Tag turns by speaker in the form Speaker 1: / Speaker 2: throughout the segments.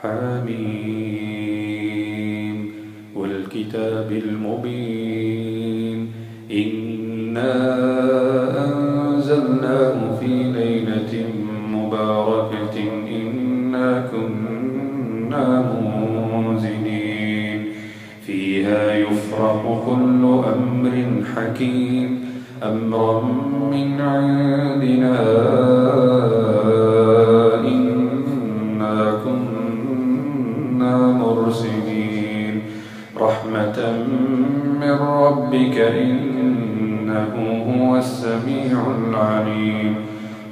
Speaker 1: حميم والكتاب المبين إنا أنزلناه في ليلة مباركة إنا كنا منزلين فيها يفرق كل أمر حكيم أمرا من عندنا إنا كنا مرسلين رحمة من ربك إنه هو السميع العليم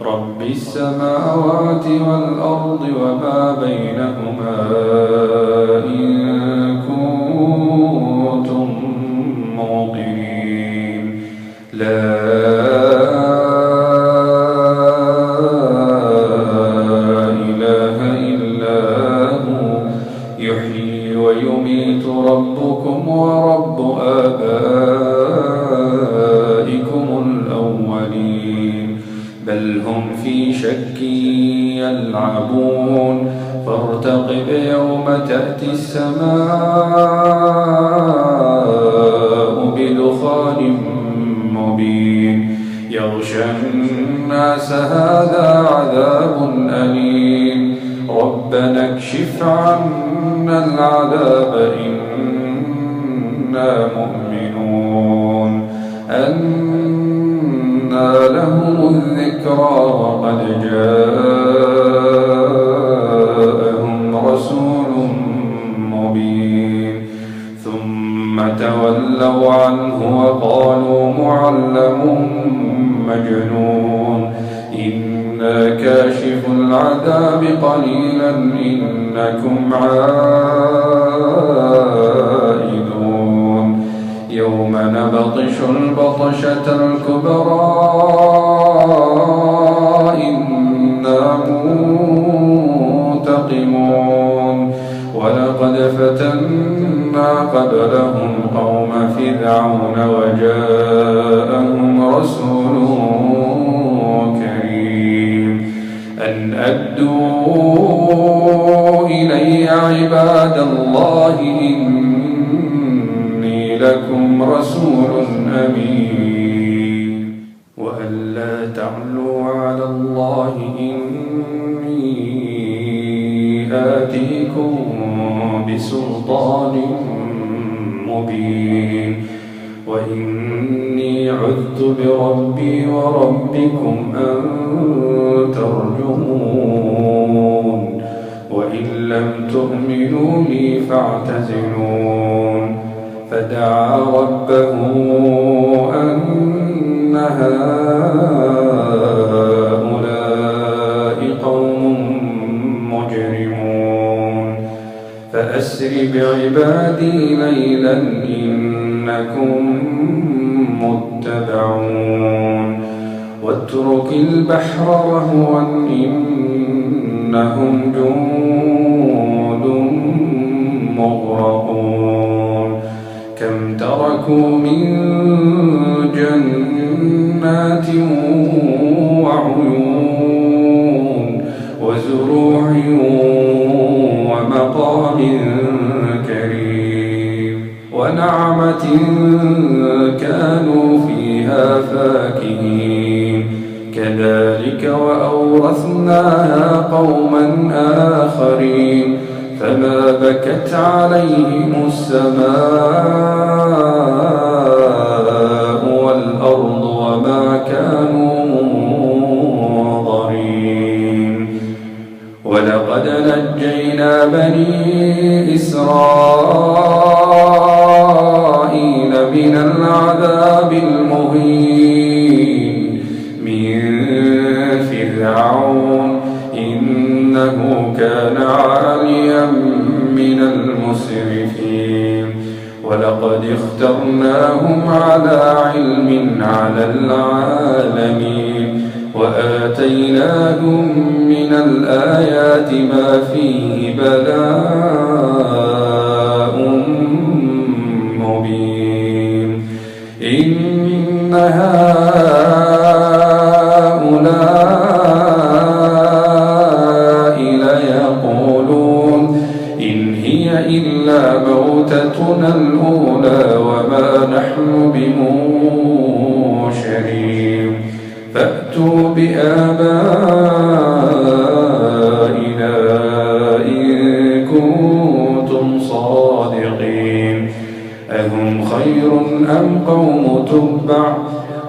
Speaker 1: رب السماوات والأرض وما بينهما إن كنتم موقنين لا إله إلا هو يحيي ويميت ربكم ورب آبائكم الأولين بل هم في شك يلعبون فارتقب يوم تأتي السماء بدخان مبين يغشى الناس هذا عذاب أليم ربنا اكشف عنا العذاب إنا مؤمنون أنى لهم الذكرى وقد جاءهم رسول مبين ثم تولوا عنه وقالوا معلم مجنون إنا كاشف العذاب قليلا إنكم عائدون يوم نبطش البطشة الكبرى إنا منتقمون ولقد فتنا قبلهم قوم فرعون وجاءهم رسول كريم أن أدوا إلي عباد الله إني لكم رسول أمين وألا تعلوا على الله إني آتيكم بسلطان مبين وإني عذت بربي وربكم أن ترجمون وإن لم تؤمنوا لي فاعتزلون فدعا ربه أن هؤلاء قوم مجرمون فأسر بعبادي ليلا إنكم متبعون واترك البحر رهوا إنهم جند مغرقون كم تركوا من جنات وعيون وزروع ومقام كريم ونعمة كانوا فيها فاكهين كذلك وأورثناها قوما آخرين فما بكت عليهم السماء والأرض وما كانوا منظرين ولقد نجينا بني إسرائيل من العذاب المهين من فرعون إنه كان عاليا من المسرفين ولقد اخترناهم على علم على العالمين وآتيناهم من الآيات ما فيه بلاء مبين إن هؤلاء ليقولون إلا موتتنا الأولى وما نحن بمنشرين فأتوا بآبائنا إن كنتم صادقين أهم خير أم قوم تبع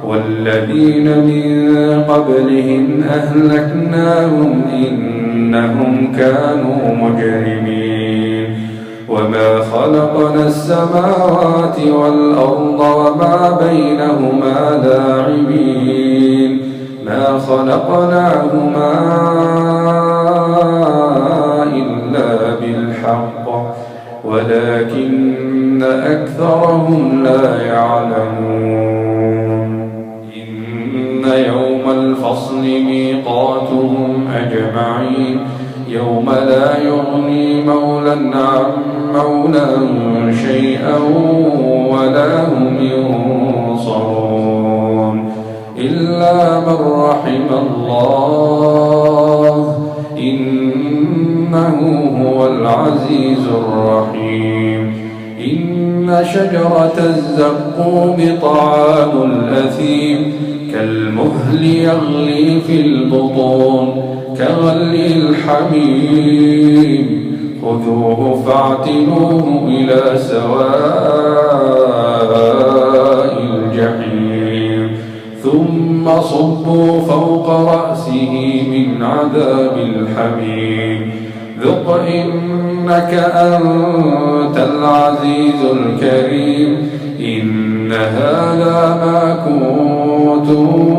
Speaker 1: والذين من قبلهم أهلكناهم إنهم كانوا مجرمين وما خلقنا السماوات والأرض وما بينهما لاعبين ما خلقناهما إلا بالحق ولكن أكثرهم لا يعلمون إن يوم الفصل ميقاتهم أجمعين يوم لا يغني مولى عن مولى شيئا ولا هم ينصرون إلا من رحم الله إنه هو العزيز الرحيم إن شجرة الزقوم طعام الأثيم كالمهل يغلي في البطون كغلي الحميم خذوه فاعتلوه إلى سواء الجحيم ثم صبوا فوق رأسه من عذاب الحميم ذق إنك أنت العزيز الكريم إن هذا ما كنتم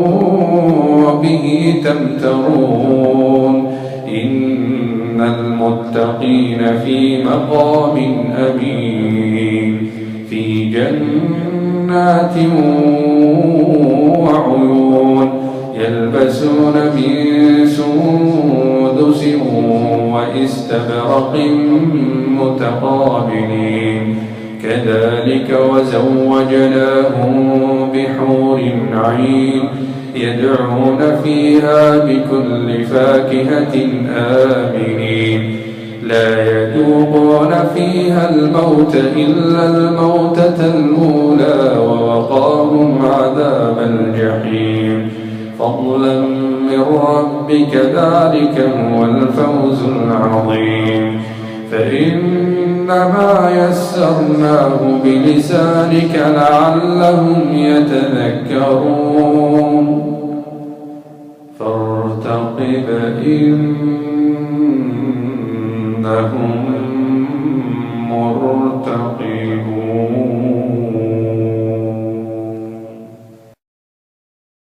Speaker 1: به تمترون إن المتقين في مقام أمين في جنات وعيون يلبسون من سندس وإستبرق متقابلين كذلك وزوجناهم بحور عين يدعون فيها بكل فاكهة آمنين لا يذوقون فيها الموت إلا الموتة الأولى ووقاهم عذاب الجحيم فضلا من ربك ذلك هو الفوز العظيم فإنما يسرناه بلسانك لعلهم يتذكرون فارتقب إنهم